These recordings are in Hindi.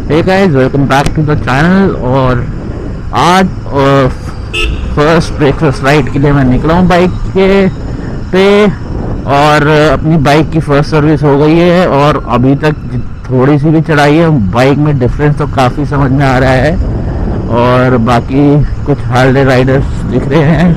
Hey guys, welcome back to the channel. और आज फर्स्ट ब्रेकफास्ट राइड के लिए मैं निकला हूँ बाइक के पे। और अपनी बाइक की फर्स्ट सर्विस हो गई है और अभी तक थोड़ी सी भी चढ़ाई है। बाइक में डिफरेंस तो काफ़ी समझ में आ रहा है और बाकी कुछ हार्ले राइडर्स दिख रहे हैं।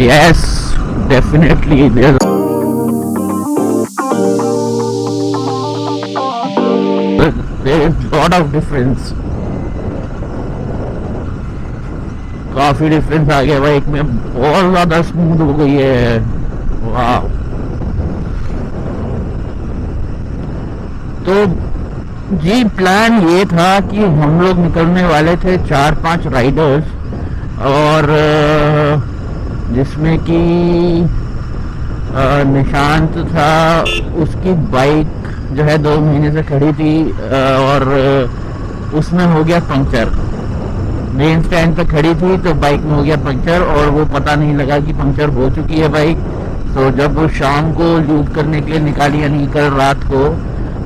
Yes, definitely there is lot of difference। काफी डिफरेंस आ गया बाइक में, बहुत ज्यादा स्मूथ हो गई है। वाह। तो जी, प्लान ये था कि हम लोग निकलने वाले थे 4-5 राइडर्स और जिसमें कि निशांत था। उसकी बाइक जो है 2 महीने से खड़ी थी और उसमें हो गया पंक्चर। मेन स्टैंड पे खड़ी थी तो बाइक में हो गया पंक्चर और वो पता नहीं लगा कि पंक्चर हो चुकी है बाइक। तो जब वो शाम को लूट करने के लिए निकाली, यानी कल रात को,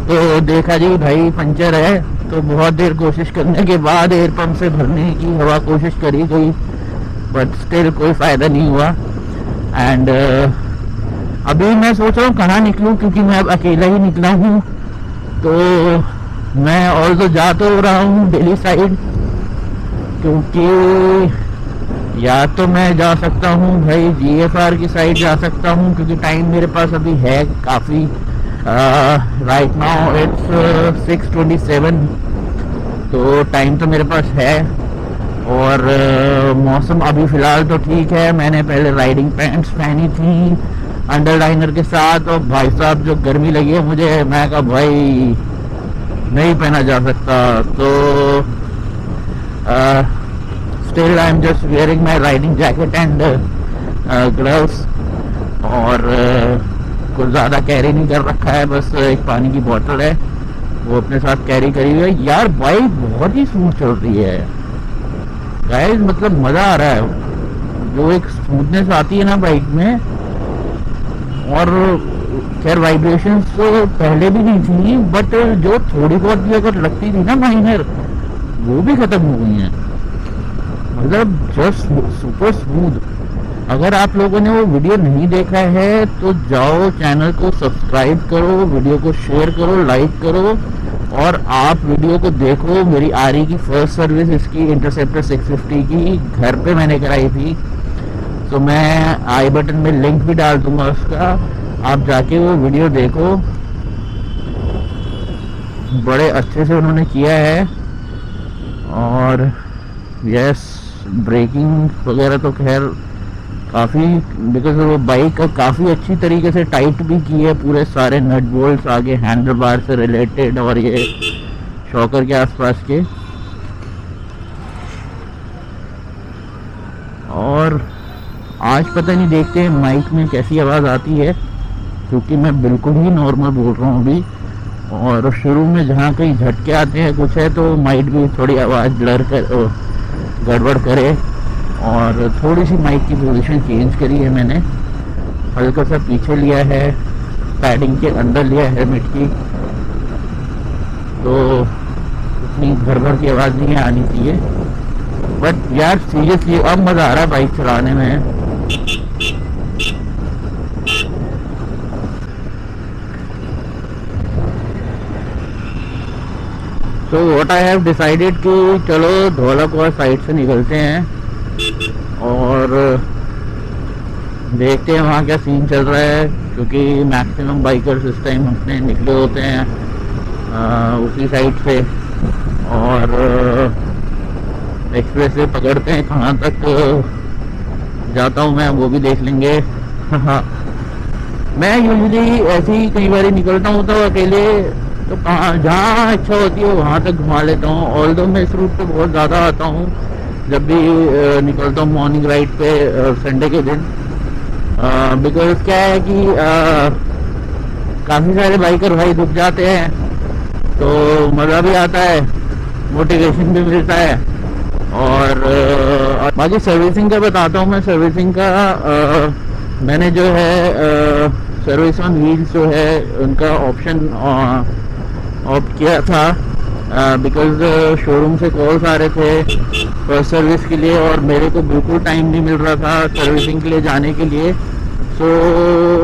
तो देखा जी भाई पंक्चर है। तो बहुत देर कोशिश करने के बाद एयर पंप से भरने की हवा कोशिश करी गई, बट स्टिल कोई फ़ायदा नहीं हुआ। एंड अभी मैं सोच रहा हूँ कहाँ निकलूँ, क्योंकि मैं अब अकेला ही निकला हूँ। तो मैं और तो जा तो रहा हूँ दिल्ली साइड, क्योंकि या तो मैं जा सकता हूँ भाई GFR की साइड जा सकता हूँ, क्योंकि टाइम मेरे पास अभी है काफ़ी। राइट नाउ इट्स 6:27, तो टाइम तो मेरे पास है। और मौसम अभी फ़िलहाल तो ठीक है। मैंने पहले राइडिंग पैंट्स पहनी थी अंडरलाइनर के साथ, और भाई साहब जो गर्मी लगी है मुझे, मैं कहा भाई नहीं पहना जा सकता। तो still I am just wearing my riding jacket and gloves. और कुछ ज़्यादा कैरी नहीं कर रखा है, बस एक पानी की बोतल है वो अपने साथ कैरी करी हुई है। यार बाइक बहुत ही स्मूथ चल रही है गाइस, मतलब मज़ा आ रहा है। जो एक स्मूथनेस आती है ना बाइक में, और खैर वाइब्रेशंस तो पहले भी नहीं थी, बट जो थोड़ी बहुत भी अगर लगती थी ना माइनर, वो भी ख़त्म हो गई हैं। मतलब जस्ट सुपर स्मूथ। अगर आप लोगों ने वो वीडियो नहीं देखा है तो जाओ, चैनल को सब्सक्राइब करो, वीडियो को शेयर करो, लाइक करो और आप वीडियो को देखो। मेरी आरी की फर्स्ट सर्विस इसकी इंटरसेप्टर 650 की घर पे मैंने कराई थी। तो मैं आई बटन में लिंक भी डाल दूंगा उसका, आप जाके वो वीडियो देखो। बड़े अच्छे से उन्होंने किया है। और यस, ब्रेकिंग वगैरह तो खैर काफ़ी, बिकॉज वो बाइक का काफ़ी अच्छी तरीके से टाइट भी की है, पूरे सारे नट बोल्ट्स आगे हैंडल बार से रिलेटेड और ये शॉकर के आसपास के। और आज पता नहीं, देखते हैं माइक में कैसी आवाज़ आती है, क्योंकि मैं बिल्कुल ही नॉर्मल बोल रहा हूँ अभी। और शुरू में जहाँ कहीं झटके आते हैं कुछ है तो माइक भी थोड़ी आवाज़ ब्लर कर गड़बड़ करे। और थोड़ी सी माइक की पोजीशन चेंज करी है मैंने, हल्का सा पीछे लिया है, पैडिंग के अंदर लिया है हेलमेट की, तो उतनी भर की आवाज़ नहीं आनी चाहिए। बट यार सीरियसली अब मज़ा आ रहा है बाइक चलाने में। तो व्हाट आई हैव डिसाइडेड कि चलो धौलाकुआं साइड से निकलते हैं और देखते हैं वहाँ क्या सीन चल रहा है, क्योंकि मैक्सिमम बाइकर्स इस टाइम अपने निकले होते हैं उसी साइड से। और एक्सप्रेस वे पकड़ते हैं, कहाँ तक जाता हूँ मैं वो भी देख लेंगे। मैं यूजुअली ऐसे ही कई बार निकलता हूँ तो अकेले, तो कहाँ जहाँ इच्छा होती है वहाँ तक घुमा लेता हूँ। ऑल्दो मैं इस रूट पे बहुत ज़्यादा आता हूँ जब भी निकलता हूँ मॉर्निंग राइड पे संडे के दिन, बिकॉज क्या है कि काफ़ी सारे बाइकर भाई रुक जाते हैं तो मज़ा भी आता है, मोटिवेशन भी मिलता है। और बाकी सर्विसिंग का बताता हूँ मैं। सर्विसिंग का मैंने जो है सर्विस ऑन व्हील्स जो है उनका ऑप्शन ऑप्ट किया था, बिकॉज शोरूम से कॉल्स आ रहे थे फर्स्ट सर्विस के लिए और मेरे को बिल्कुल टाइम नहीं मिल रहा था सर्विसिंग के लिए जाने के लिए। So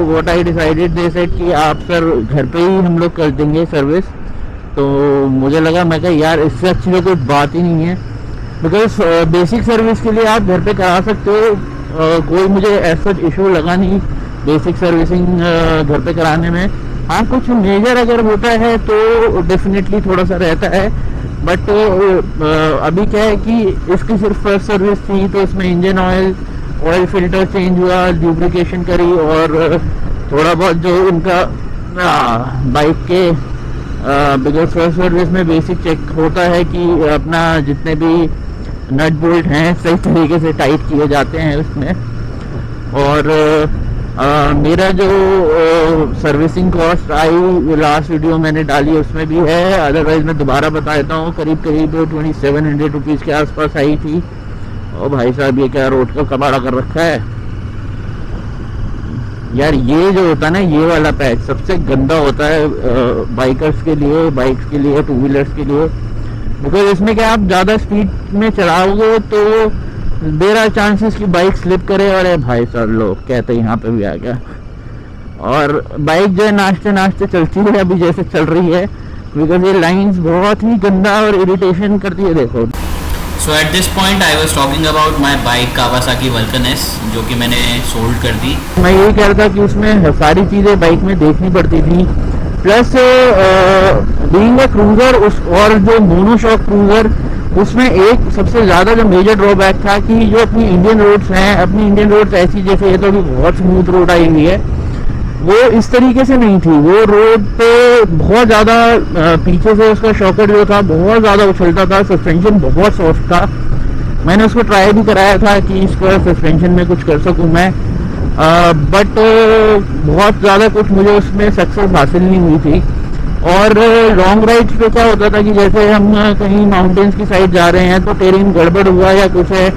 what I decided, they said कि आप सर घर पे ही हम लोग कर देंगे सर्विस। तो मुझे लगा, मैं कहा यार इससे अच्छी तो कोई बात ही नहीं है, बिकॉज बेसिक सर्विस के लिए आप घर पे करा सकते हो। कोई मुझे ऐसा इशू लगा नहीं बेसिक सर्विसिंग घर पे कराने में। हाँ, कुछ मेजर अगर होता है तो डेफिनेटली थोड़ा सा रहता है, बट अभी क्या है कि इसकी सिर्फ फर्स्ट सर्विस थी, तो इसमें इंजन ऑयल फिल्टर चेंज हुआ, ल्यूब्रिकेशन करी और थोड़ा बहुत जो उनका बाइक के बिकॉज फर्स्ट सर्विस में बेसिक चेक होता है कि अपना जितने भी नट बोल्ट हैं सही तरीके से टाइट किए जाते हैं उसमें। और मेरा जो सर्विसिंग कॉस्ट आई लास्ट वीडियो मैंने डाली उसमें भी है, अदरवाइज मैं दोबारा बता देता हूँ, करीब 2700 रुपीज़ के आसपास आई थी। और भाई साहब ये क्या रोड का कबाड़ा कर रखा है यार। ये जो होता है ना, ये वाला पैच सबसे गंदा होता है बाइकर्स के लिए, बाइक्स के लिए, टू व्हीलर्स के लिए, बिकॉज इसमें क्या आप ज़्यादा स्पीड में चलाओगे तो देर आर चांसेस कि बाइक स्लिप करे। और भाई साहब लोग कहते यहाँ पे भी आ गया। और बाइक जो है नाचते नाचते चलती है अभी जैसे चल रही है, बिकॉज ये लाइंस बहुत ही गंदा और इरिटेशन करती है। देखो, so at this point I was talking about my bike Kawasaki Vulcan S, जो कि मैंने सोल्ड कर दी। मैं यही कह रहा था कि उसमें सारी चीज़ें बाइक में देखनी पड़ती थी, प्लस बीइंग अ क्रूजर और जो मोनोशॉक क्रूजर, उसमें एक सबसे ज़्यादा जो मेजर ड्रॉबैक था कि जो अपनी इंडियन रोड्स हैं, अपनी इंडियन रोड्स ऐसी जैसे ये तो अभी बहुत स्मूथ रोड आई हुई है, वो इस तरीके से नहीं थी। वो रोड पे बहुत ज़्यादा पीछे से उसका शॉकर जो था बहुत ज़्यादा उछलता था, सस्पेंशन बहुत सॉफ्ट था। मैंने उसको ट्राई भी कराया था कि इसका सस्पेंशन में कुछ कर सकूं मैं, बट बहुत ज़्यादा कुछ मुझे उसमें सक्सेस हासिल नहीं हुई थी। और लॉन्ग राइड्स पे क्या होता था कि जैसे हम कहीं माउंटेन्स की साइड जा रहे हैं तो टेरेन गड़बड़ हुआ या कुछ है,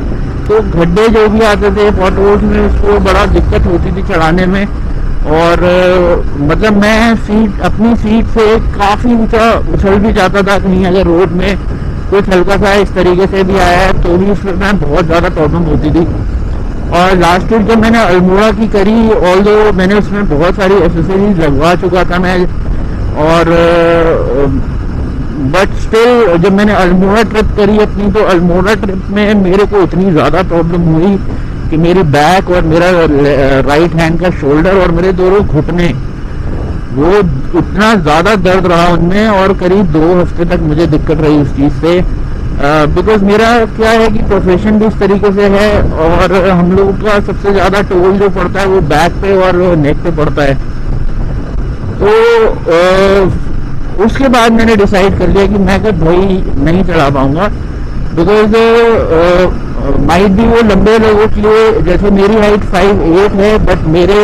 तो गड्ढे जो भी आते थे पॉट रोड में, उसको बड़ा दिक्कत होती थी चढ़ाने में। और मतलब मैं अपनी सीट से काफ़ी ऊंचा उछल भी जाता था कहीं, अगर रोड में कुछ हल्का सा इस तरीके से भी आया है तो भी उसमें बहुत ज़्यादा प्रॉब्लम होती थी। और लास्ट ट्रिप जब मैंने अल्मोड़ा की करी, ऑल्दो मैंने उसमें बहुत सारी एसेसरीज लगवा चुका था मैं, और बट स्टिल जब मैंने अल्मोड़ा ट्रिप करी अपनी, तो अल्मोड़ा ट्रिप में मेरे को इतनी ज़्यादा प्रॉब्लम हुई कि मेरी बैक और मेरा राइट हैंड का शोल्डर और मेरे दोनों घुटने, वो इतना ज़्यादा दर्द रहा उनमें, और करीब 2 हफ्ते तक मुझे दिक्कत रही उस चीज़ से। बिकॉज मेरा क्या है कि प्रोफेशन भी इस तरीके से है, और हम लोगों का सबसे ज़्यादा टोल जो पड़ता है वो बैक पे और नेक पे पड़ता है। तो उसके बाद मैंने डिसाइड कर लिया कि मैं भाई नहीं चला पाऊँगा, बिकॉज माइट भी वो लंबे लोगों के लिए, जैसे मेरी हाइट 5'8" है, बट मेरे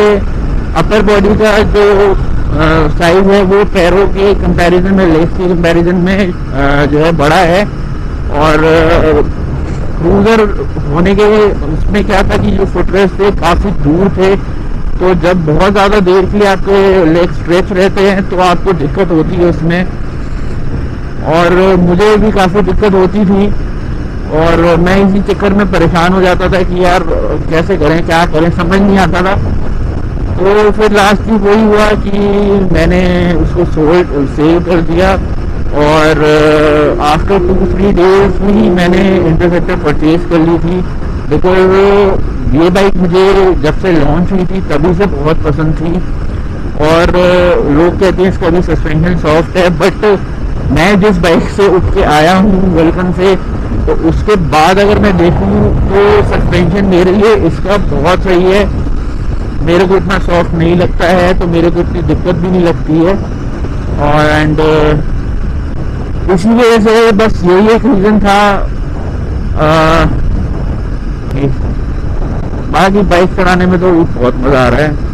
अपर बॉडी का जो साइज है वो पैरों के कंपैरिजन में, लेग्स के कंपैरिजन में जो है बड़ा है। और क्रूजर होने के उसमें क्या था कि जो फुटरेस्ट थे काफ़ी दूर थे, तो जब बहुत ज़्यादा देर के लिए आपके लेग स्ट्रेच रहते हैं तो आपको दिक्कत होती है उसमें, और मुझे भी काफ़ी दिक्कत होती थी। और मैं इसी चक्कर में परेशान हो जाता था कि यार कैसे करें, क्या करें, समझ नहीं आता था। तो फिर लास्ट में वही हुआ कि मैंने उसको सेव कर दिया, और आफ्टर 2-3 डेज ही मैंने इंटरसेप्टर परचेज कर ली थी। बिकॉज ये बाइक मुझे जब से लॉन्च हुई थी तभी से बहुत पसंद थी, और लोग कहते हैं इसका भी सस्पेंशन सॉफ्ट है, बट मैं जिस बाइक से उठ के आया हूँ वल्कन से, तो उसके बाद अगर मैं देखूँ तो सस्पेंशन मेरे लिए इसका बहुत सही है। मेरे को इतना सॉफ्ट नहीं लगता है, तो मेरे को इतनी दिक्कत भी नहीं लगती है। और एंड इसी वजह से बस यही एक रीज़न था। बाकी बाइक चलाने में तो बहुत मज़ा आ रहा है।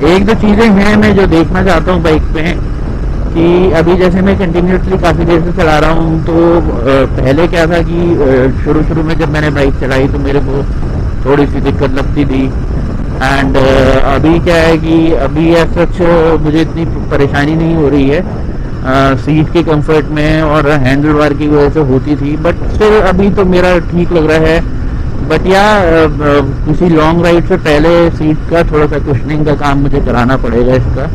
एक दो चीज़ें हैं मैं जो देखना चाहता हूँ बाइक पे, कि अभी जैसे मैं कंटिन्यूसली काफ़ी देर से चला रहा हूँ, तो पहले क्या था कि शुरू में जब मैंने बाइक चलाई तो मेरे को थोड़ी सी दिक्कत लगती थी। एंड अभी क्या है कि अभी सच मुझे इतनी परेशानी नहीं हो रही है सीट के कंफर्ट में, और हैंडल बार की वजह से होती थी, बट स्टिल अभी तो मेरा ठीक लग रहा है। बट या किसी लॉन्ग राइड से पहले सीट का थोड़ा सा कुशनिंग का काम मुझे कराना पड़ेगा इसका।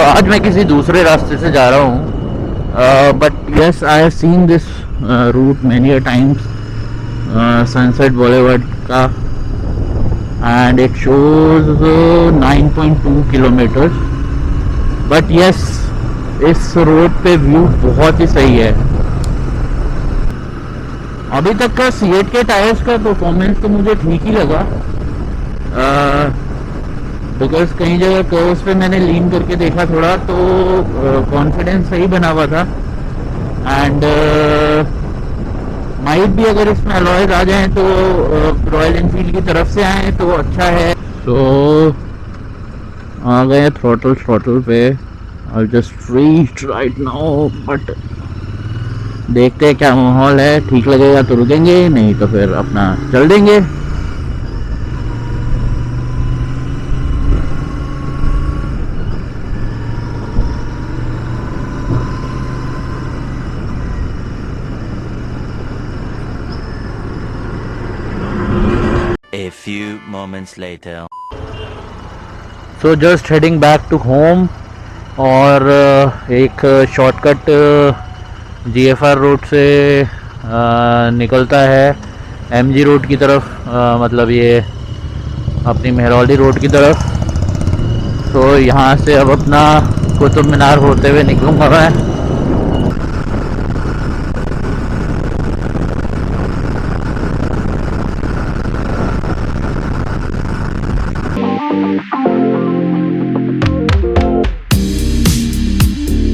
आज मैं किसी दूसरे रास्ते से जा रहा हूँ, but yes I have seen this route many a times, Sunset Boulevard का, and it shows 9.2 kilometres. But yes इस रोड पे व्यू बहुत ही सही है। अभी तक का सीएट के टायर्स का परफॉर्मेंस तो मुझे ठीक ही लगा, बिकॉज कई जगह कर्व्स पे मैंने लीन करके देखा थोड़ा, तो कॉन्फिडेंस सही बना हुआ था। एंड माइट भी अगर इसमें अलॉयज आ जाएं तो रॉयल एनफील्ड की तरफ से आए तो अच्छा है। तो आ गए थ्रॉटल पे, I just reached right now, but देखते हैं क्या माहौल है, ठीक लगेगा तो रुकेंगे, नहीं तो फिर अपना चल देंगे। A few moments later. So just heading back to home, और एक शॉर्टकट जीएफआर रोड से निकलता है एमजी रोड की तरफ, मतलब ये अपनी मेहरौली रोड की तरफ। तो यहाँ से अब अपना कुतुब मीनार होते हुए निकलूँगा मैं।